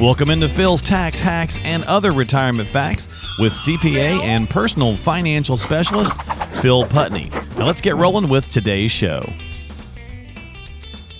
Welcome into Phil's Tax Hacks and Other Retirement Facts with CPA and personal financial specialist, Phil Putney. Now let's get rolling with today's show.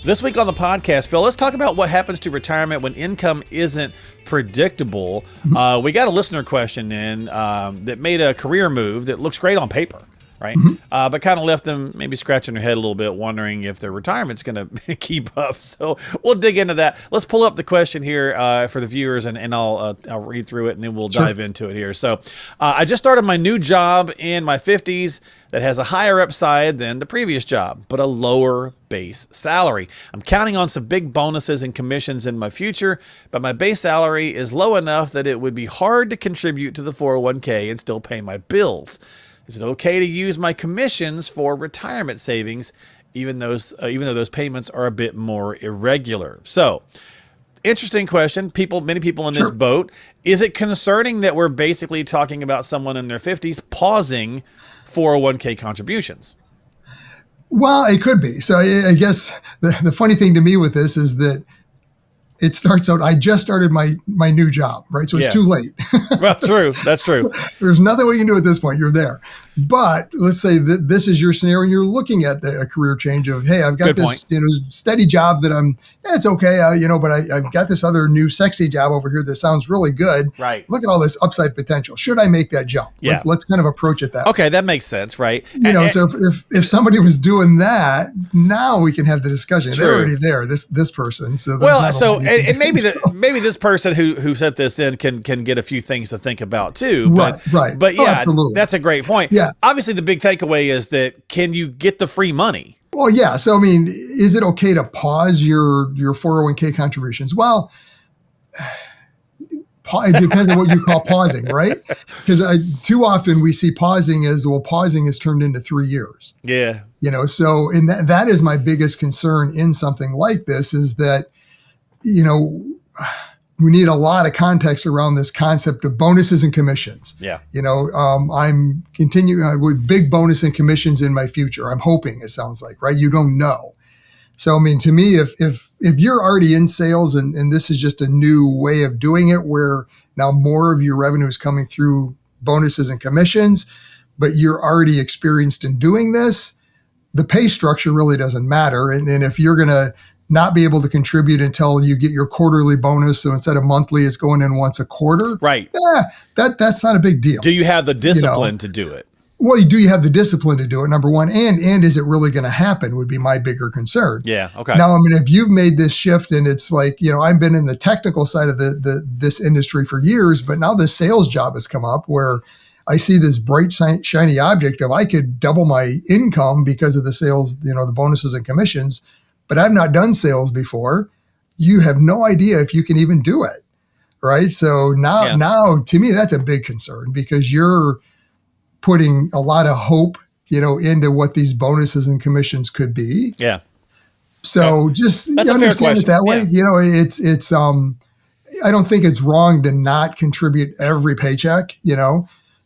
This week on the podcast, Phil, let's talk about what happens to retirement when income isn't predictable. We got a listener question in that made a career move that looks great on paper, right? But kind of left them maybe scratching their head a little bit, wondering if their retirement's going to keep up. So we'll dig into that. Let's pull up the question here for the viewers, and I'll read through it, and then we'll dive into it here. So I just started my new job in my 50s that has a higher upside than the previous job, but a lower base salary. I'm counting on some big bonuses and commissions in my future, but my base salary is low enough that it would be hard to contribute to the 401k and still pay my bills. Is it okay to use my commissions for retirement savings, even though those payments are a bit more irregular? So, interesting question. Many people in this boat. Is it concerning that we're basically talking about someone in their 50s pausing 401k contributions? Well, it could be. So I guess the funny thing to me with this is that it starts out, I just started my new job, right? So it's too late. Well, true. That's true. There's nothing we can do at this point. You're there. But let's say that this is your scenario and you're looking at a career change of, hey, I've got this steady job that it's okay, but I've got this other new sexy job over here that sounds really good. Right. Look at all this upside potential. Should I make that jump? Yeah. Let's kind of approach it that way. Okay, that makes sense, right? So if somebody was doing that, now we can have the discussion. True. They're already there, this person. So and maybe this person who sent this in can get a few things to think about too. Right. But yeah, absolutely. That's a great point. Yeah. Obviously, the big takeaway is that can you get the free money? Well, yeah. So, I mean, is it okay to pause your 401k contributions? Well, it depends on what you call pausing, right? Because too often we see pausing as, pausing is turned into 3 years. Yeah. So, and that is my biggest concern in something like this is that, we need a lot of context around this concept of bonuses and commissions. Yeah. I'm continuing with big bonus and commissions in my future. I'm hoping, it sounds like, right? You don't know. So, I mean, to me, if you're already in sales and this is just a new way of doing it where now more of your revenue is coming through bonuses and commissions, but you're already experienced in doing this, the pay structure really doesn't matter. And if you're going to not be able to contribute until you get your quarterly bonus, so instead of monthly, it's going in once a quarter. Right. That's not a big deal. Do you have the discipline to do it? Well, do you have the discipline to do it, number one? And is it really going to happen would be my bigger concern. Yeah, okay. Now, I mean, if you've made this shift and it's like, I've been in the technical side of this industry for years, but now this sales job has come up where I see this bright, shiny object of I could double my income because of the sales, the bonuses and commissions, but I've not done sales before. You have no idea if you can even do it, right? So now to me, that's a big concern because you're putting a lot of hope, into what these bonuses and commissions could be. Yeah. So just understand it that way. Yeah. It's I don't think it's wrong to not contribute every paycheck,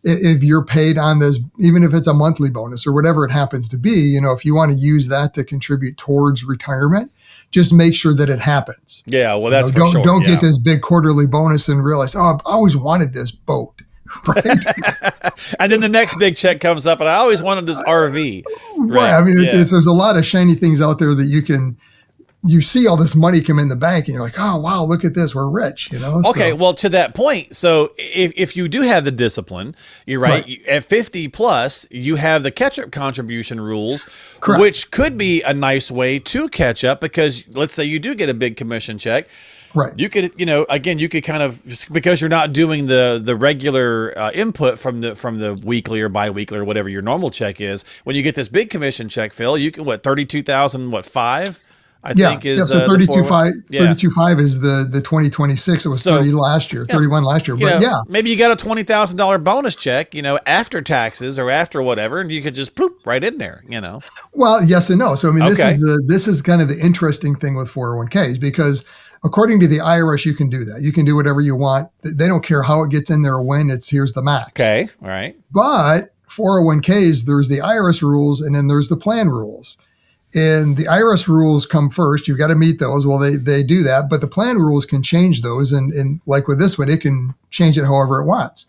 if you're paid on this, even if it's a monthly bonus or whatever it happens to be, if you want to use that to contribute towards retirement, just make sure that it happens. Yeah, well, that's for sure. Don't get this big quarterly bonus and realize, I've always wanted this boat, right? And then the next big check comes up, and I always wanted this RV. Right. I mean, there's a lot of shiny things out there that you see all this money come in the bank and you're like, oh, wow, look at this. We're rich, Okay. Well, to that point. So if you do have the discipline, you're right. At 50 plus, you have the catch-up contribution rules, Correct. Which could be a nice way to catch up because let's say you do get a big commission check. Right. You could, again, you could kind of, because you're not doing the regular input from the weekly or biweekly or whatever your normal check is. When you get this big commission check, Phil, you can, 32,000, I think is so 32.5 is the 2026. It was 30 last year, 31 last year. But maybe you got a $20,000 bonus check, after taxes or after whatever, and you could just poop right in there, Well, yes and no. So I mean, this is kind of the interesting thing with 401ks because according to the IRS, you can do that. You can do whatever you want. They don't care how it gets in there or when. Here's the max. Okay, all right. But 401ks, there's the IRS rules and then there's the plan rules. And the IRS rules come first. You've got to meet those. Well, they do that, but the plan rules can change those. And like with this one, it can change it however it wants.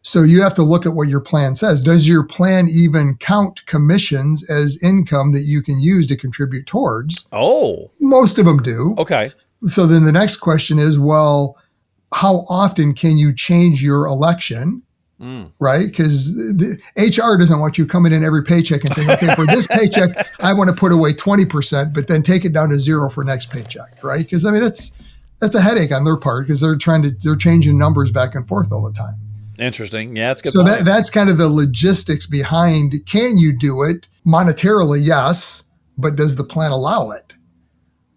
So you have to look at what your plan says. Does your plan even count commissions as income that you can use to contribute towards? Oh, most of them do. Okay. So then the next question is, well, how often can you change your election? Right? Because the HR doesn't want you coming in every paycheck and saying, okay, for this paycheck, I want to put away 20%, but then take it down to 0 for next paycheck. Right? Because I mean, that's a headache on their part because they're changing numbers back and forth all the time. Interesting. Yeah, that's good. So that's kind of the logistics behind, can you do it monetarily? Yes. But does the plan allow it?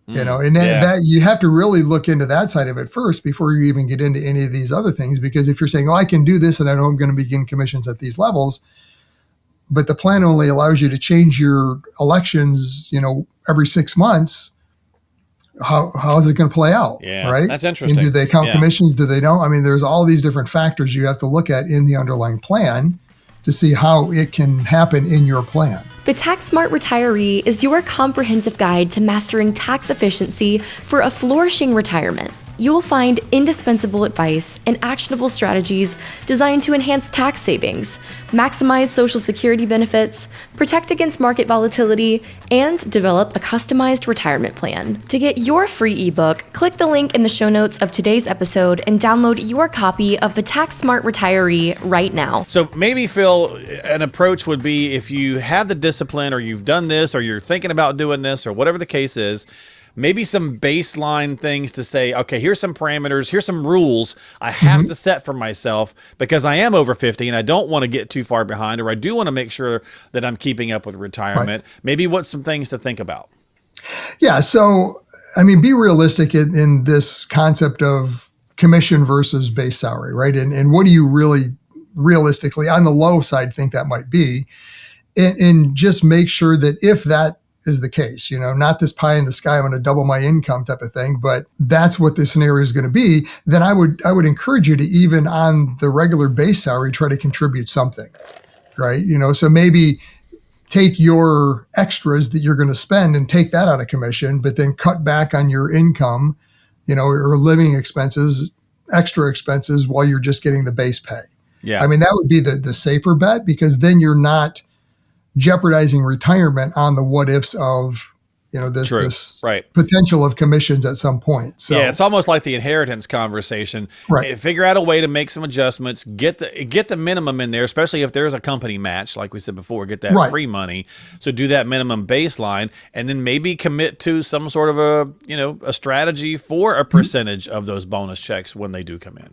And that you have to really look into that side of it first before you even get into any of these other things. Because if you're saying, oh, I can do this and I know I'm going to begin commissions at these levels, but the plan only allows you to change your elections, every 6 months, how is it going to play out? Yeah, right? That's interesting. And do they count commissions? Do they don't? I mean, there's all these different factors you have to look at in the underlying plan to see how it can happen in your plan. The Tax Smart Retiree is your comprehensive guide to mastering tax efficiency for a flourishing retirement. You will find indispensable advice and actionable strategies designed to enhance tax savings, maximize Social Security benefits, protect against market volatility, and develop a customized retirement plan. To get your free ebook, click the link in the show notes of today's episode and download your copy of the Tax Smart Retiree right now. So maybe, Phil, an approach would be if you have the discipline or you've done this or you're thinking about doing this or whatever the case is, maybe some baseline things to say, okay, here's some parameters, here's some rules I have to set for myself because I am over 50 and I don't want to get too far behind, or I do want to make sure that I'm keeping up with retirement. Right. Maybe what's some things to think about? Yeah. So, I mean, be realistic in this concept of commission versus base salary, right? And what do you really realistically on the low side think that might be? And just make sure that if that is the case, not this pie in the sky, I'm going to double my income type of thing, but that's what the scenario is going to be, then I would encourage you to, even on the regular base salary, try to contribute something, right? So maybe take your extras that you're going to spend and take that out of commission, but then cut back on your income, or living expenses, extra expenses while you're just getting the base pay. Yeah. I mean, that would be the safer bet, because then you're not jeopardizing retirement on the what ifs of, this right. potential of commissions at some point. So yeah, it's almost like the inheritance conversation. Right. Figure out a way to make some adjustments, get the minimum in there, especially if there's a company match, like we said before, get that free money. So do that minimum baseline, and then maybe commit to some sort of a strategy for a percentage of those bonus checks when they do come in.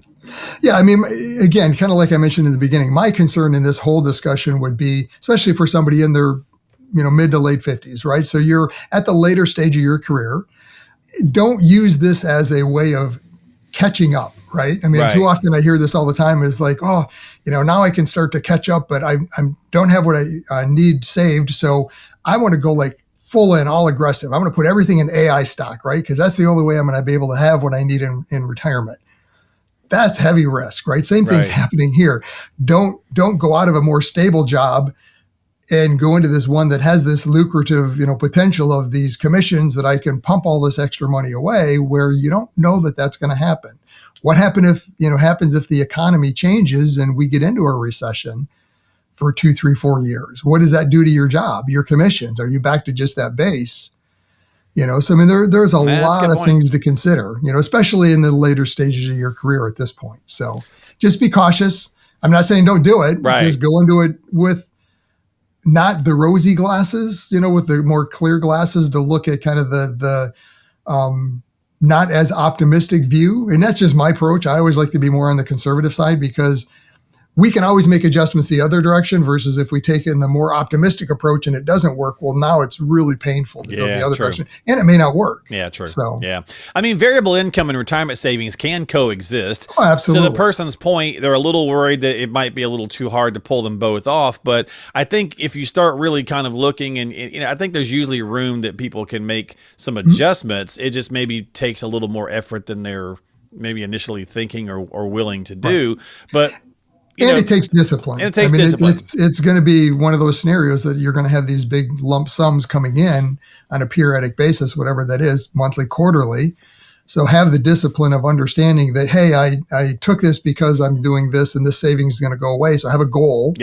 Yeah. I mean, again, kind of like I mentioned in the beginning, my concern in this whole discussion would be, especially for somebody in their mid to late 50s, right? So you're at the later stage of your career. Don't use this as a way of catching up, right? I mean, too often I hear this all the time is like, oh, now I can start to catch up, but I don't have what I need saved. So I want to go like full in, all aggressive. I'm going to put everything in AI stock, right? Because that's the only way I'm going to be able to have what I need in retirement. That's heavy risk, right? Same thing's happening here. Don't go out of a more stable job and go into this one that has this lucrative, potential of these commissions that I can pump all this extra money away, where you don't know that that's going to happen. What happens if the economy changes and we get into a recession for 2, 3, 4 years? What does that do to your job, your commissions? Are you back to just that base? So I mean, there's a lot of things to consider, especially in the later stages of your career at this point. So just be cautious. I'm not saying don't do it. Right. Just go into it with not the rosy glasses, with the more clear glasses to look at kind of the not as optimistic view. And that's just my approach. I always like to be more on the conservative side, because we can always make adjustments the other direction, versus if we take in the more optimistic approach and it doesn't work, well, now it's really painful to go the other direction, and it may not work. Yeah, true. So, yeah. I mean, variable income and retirement savings can coexist. Oh, absolutely. So the person's point, they're a little worried that it might be a little too hard to pull them both off. But I think if you start really kind of looking, and I think there's usually room that people can make some adjustments. It just maybe takes a little more effort than they're maybe initially thinking or willing to do. But it takes discipline. And it takes discipline. It's going to be one of those scenarios that you're going to have these big lump sums coming in on a periodic basis, whatever that is, monthly, quarterly. So have the discipline of understanding that, hey, I took this because I'm doing this and this savings is going to go away. So have a goal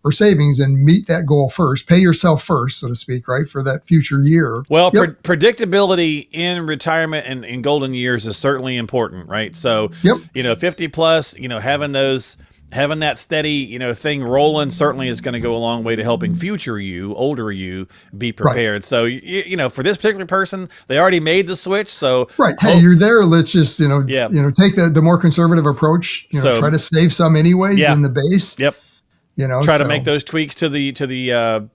for savings and meet that goal first. Pay yourself first, so to speak, right, for that future year. Well, predictability in retirement and in golden years is certainly important, right? So, 50 plus, having that steady, thing rolling certainly is going to go a long way to helping future you, older you, be prepared. Right. So, for this particular person, they already made the switch. So, hey, you're there. Let's just, take the more conservative approach. Try to save some anyways in the base. Yep. Try to make those tweaks to the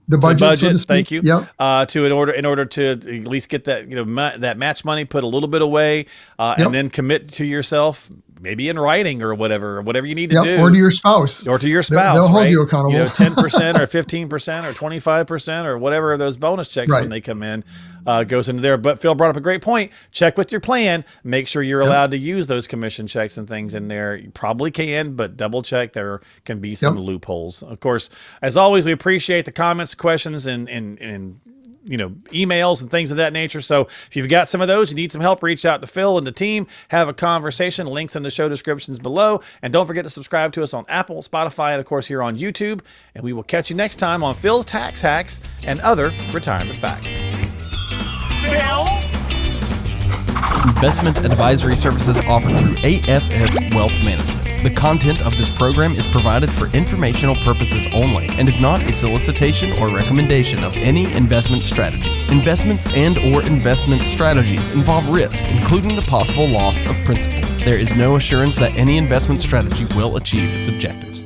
budget. So thank you. Yep. In order to at least get that that match money, put a little bit away, and then commit to yourself, maybe in writing or whatever you need to do, or to your spouse, They'll hold you accountable. 10% or 15% or 25% or whatever those bonus checks when they come in goes into there. But Phil brought up a great point. Check with your plan. Make sure you're allowed to use those commission checks and things in there. You probably can, but double check. There can be some loopholes. Of course, as always, we appreciate the comments, questions, and emails and things of that nature. So if you've got some of those, you need some help, reach out to Phil and the team, have a conversation. Links in the show descriptions below. And don't forget to subscribe to us on Apple, Spotify, and of course here on YouTube. And we will catch you next time on Phil's Tax Hacks and other retirement facts. Phil? Investment advisory services offered through AFS Wealth Management. The content of this program is provided for informational purposes only and is not a solicitation or recommendation of any investment strategy. Investments and/or investment strategies involve risk, including the possible loss of principal. There is no assurance that any investment strategy will achieve its objectives.